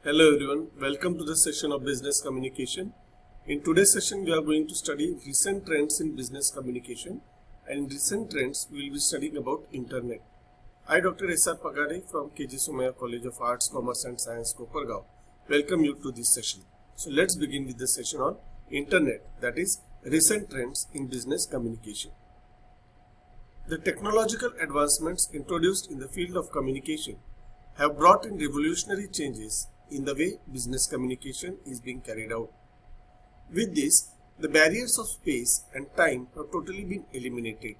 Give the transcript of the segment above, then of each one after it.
Hello everyone, welcome to the session of business communication. In today's session we are going to study recent trends in business communication, and in recent trends we will be studying about internet. I, Dr. S.R. Pagade from KG Somaiya College of Arts, Commerce and Science, Kopargaon, welcome you to this session. So let's begin with the session on internet, that is recent trends in business communication. The technological advancements introduced in the field of communication have brought in revolutionary changes in the way business communication is being carried out. With this, the barriers of space and time have totally been eliminated.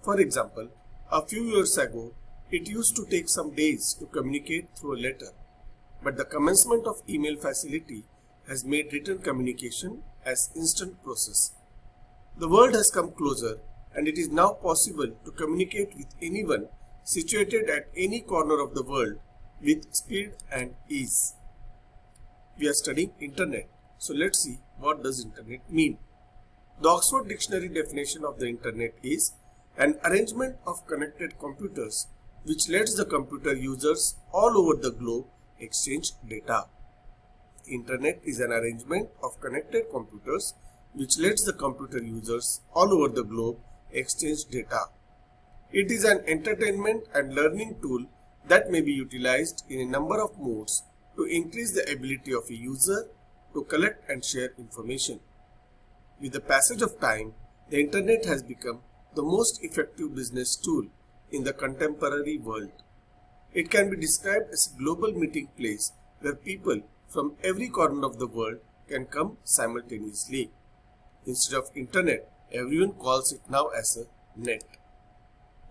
For example, a few years ago, it used to take some days to communicate through a letter, but the commencement of email facility has made written communication as instant process. The world has come closer, and it is now possible to communicate with anyone situated at any corner of the world with speed and ease. We are studying internet, so let's see what does internet mean. The Oxford Dictionary definition of the internet is an arrangement of connected computers which lets the computer users all over the globe exchange data. Internet is an arrangement of connected computers which lets the computer users all over the globe exchange data. It is an entertainment and learning tool that may be utilized in a number of modes to increase the ability of a user to collect and share information. With the passage of time, the internet has become the most effective business tool in the contemporary world. It can be described as a global meeting place where people from every corner of the world can come simultaneously. Instead of internet, everyone calls it now as a net.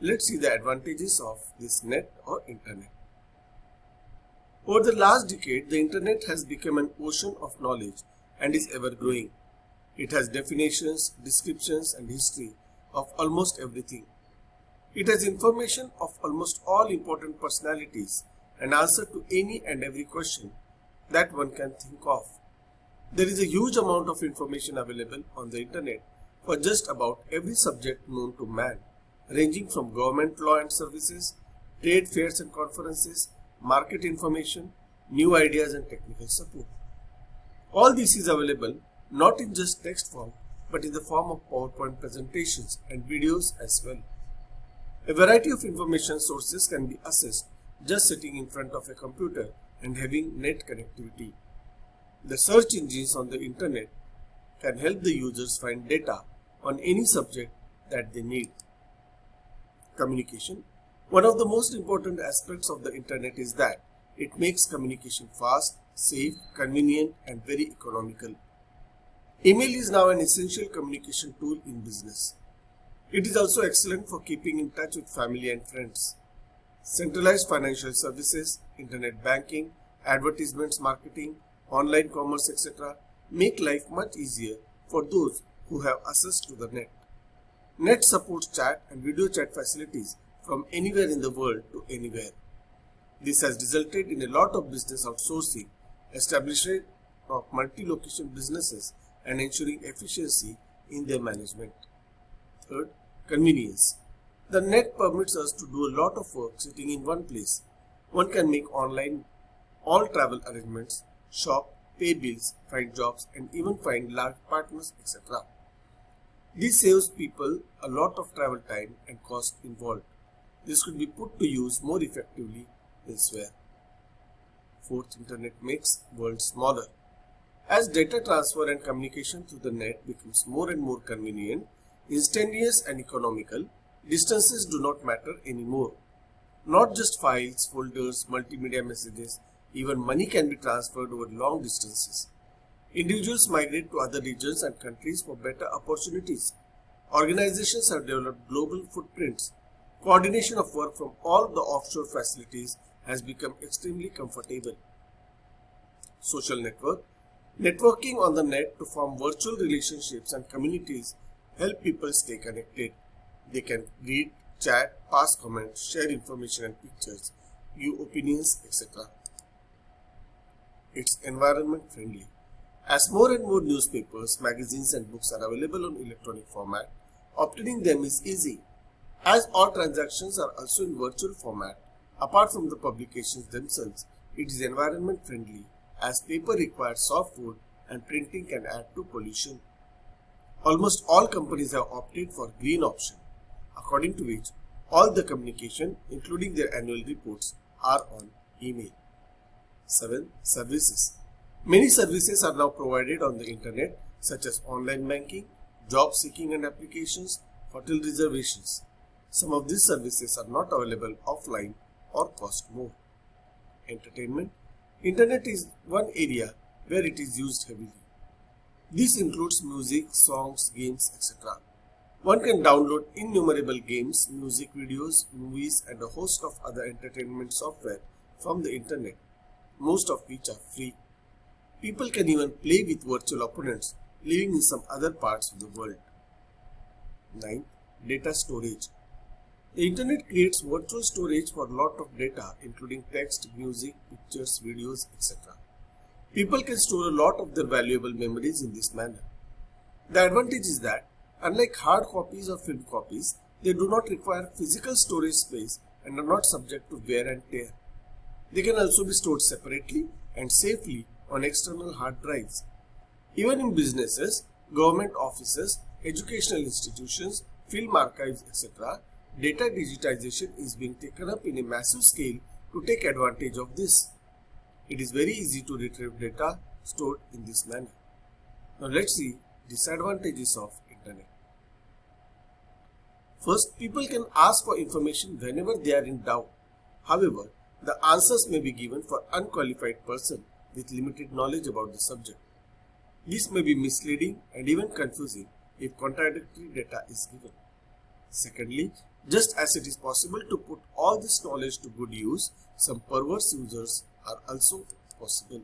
Let's see the advantages of this net or internet. Over the last decade, the internet has become an ocean of knowledge and is ever growing. It has definitions, descriptions and history of almost everything. It has information of almost all important personalities and answer to any and every question that one can think of. There is a huge amount of information available on the internet for just about every subject known to man, ranging from government law and services, trade fairs and conferences, market information, new ideas and technical support. All this is available not in just text form but in the form of PowerPoint presentations and videos as well. A variety of information sources can be accessed just sitting in front of a computer and having net connectivity. The search engines on the internet can help the users find data on any subject that they need. Communication. One of the most important aspects of the internet is that it makes communication fast, safe, convenient and very economical. Email is now an essential communication tool in business. It is also excellent for keeping in touch with family and friends. Centralized financial services, internet banking, advertisements marketing, online commerce, etc. make life much easier for those who have access to the net. Net supports chat and video chat facilities from anywhere in the world to anywhere. This has resulted in a lot of business outsourcing, establishment of multi-location businesses and ensuring efficiency in their management. Third, convenience. The net permits us to do a lot of work sitting in one place. One can make online all travel arrangements, shop, pay bills, find jobs and even find large partners, etc. This saves people a lot of travel time and cost involved. This could be put to use more effectively elsewhere. Fourth, internet makes world smaller. As data transfer and communication through the net becomes more and more convenient, instantaneous and economical, distances do not matter anymore. Not just files, folders, multimedia messages, even money can be transferred over long distances. Individuals migrate to other regions and countries for better opportunities. Organizations have developed global footprints. Coordination of work from all the offshore facilities has become extremely comfortable. Social network. Networking on the net to form virtual relationships and communities help people stay connected. They can read, chat, pass comments, share information and pictures, view opinions, etc. It's environment friendly. As more and more newspapers, magazines and books are available on electronic format, obtaining them is easy. As all transactions are also in virtual format, apart from the publications themselves, it is environment friendly as paper requires softwood and printing can add to pollution. Almost all companies have opted for green option, according to which all the communication, including their annual reports, are on email. 7. Services. Many services are now provided on the internet, such as online banking, job seeking and applications, hotel reservations. Some of these services are not available offline or cost more. Entertainment. Internet is one area where it is used heavily. This includes music, songs, games, etc. One can download innumerable games, music videos, movies and a host of other entertainment software from the internet, most of which are free. People can even play with virtual opponents living in some other parts of the world. 9. Data storage. The internet creates virtual storage for a lot of data, including text, music, pictures, videos, etc. People can store a lot of their valuable memories in this manner. The advantage is that, unlike hard copies or film copies, they do not require physical storage space and are not subject to wear and tear. They can also be stored separately and safely on external hard drives. Even in businesses, government offices, educational institutions, film archives, etc., data digitization is being taken up in a massive scale to take advantage of this. It is very easy to retrieve data stored in this manner. Now let's see disadvantages of internet. First, people can ask for information whenever they are in doubt. However, the answers may be given for unqualified person with limited knowledge about the subject. This may be misleading and even confusing if contradictory data is given. Secondly, just as it is possible to put all this knowledge to good use, some perverse users are also possible.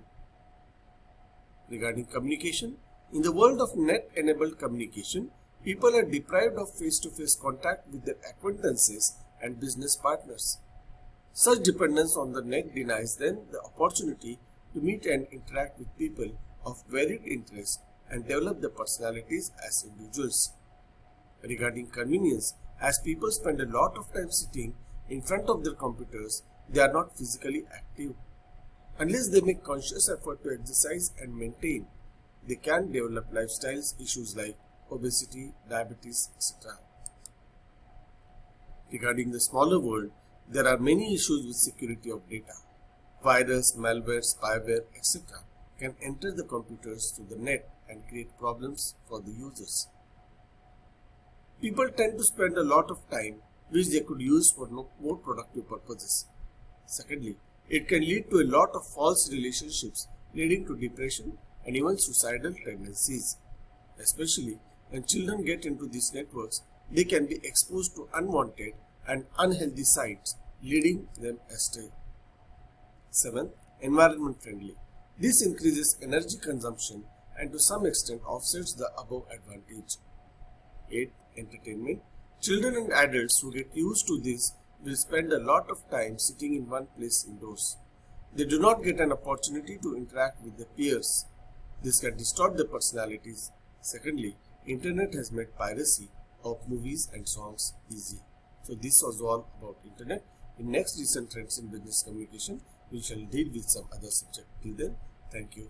Regarding communication, in the world of net-enabled communication, people are deprived of face-to-face contact with their acquaintances and business partners. Such dependence on the net denies them the opportunity to meet and interact with people of varied interests and develop their personalities as individuals. Regarding convenience, as people spend a lot of time sitting in front of their computers, they are not physically active. Unless they make conscious effort to exercise and maintain, they can develop lifestyle issues like obesity, diabetes, etc. Regarding the smaller world, there are many issues with security of data. Virus, malware, spyware, etc. can enter the computers through the net and create problems for the users. People tend to spend a lot of time which they could use for more productive purposes. Secondly, it can lead to a lot of false relationships leading to depression and even suicidal tendencies. Especially when children get into these networks, they can be exposed to unwanted and unhealthy sites, leading them astray. 7. Environment friendly. This increases energy consumption and to some extent offsets the above advantage. 8. Entertainment. Children and adults who get used to this will spend a lot of time sitting in one place indoors. They do not get an opportunity to interact with their peers. This can distort their personalities. Secondly, internet has made piracy of movies and songs easy. So this was all about internet. In next recent trends in business communication, we shall deal with some other subject. Till then, thank you.